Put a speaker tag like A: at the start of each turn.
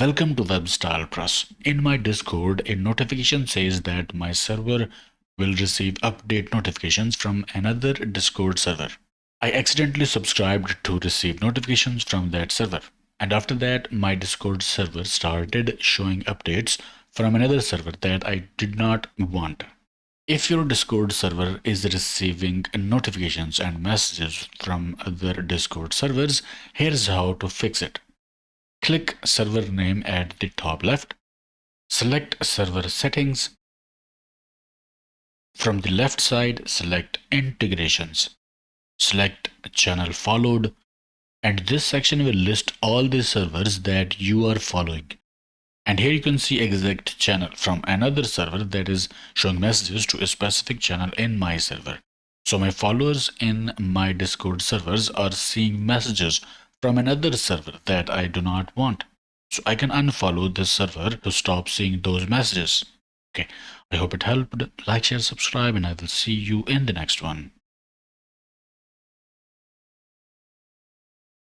A: Welcome to Webstyle Plus. In my Discord, a notification says that my server will receive update notifications from another Discord server. I accidentally subscribed to receive notifications from that server. And after that, my Discord server started showing updates from another server that I did not want. If your Discord server is receiving notifications and messages from other Discord servers, here's how to fix it. Click server name at the top left. Select server settings. From the left side, select integrations. Select channel followed, and this section will list all the servers that you are following. And here you can see exact channel from another server that is showing messages to a specific channel in my server. So my followers in my Discord servers are seeing messages from another server that I do not want. So I can unfollow this server to stop seeing those messages. Okay, I hope it helped. Like, share, subscribe, and I will see you in the next one.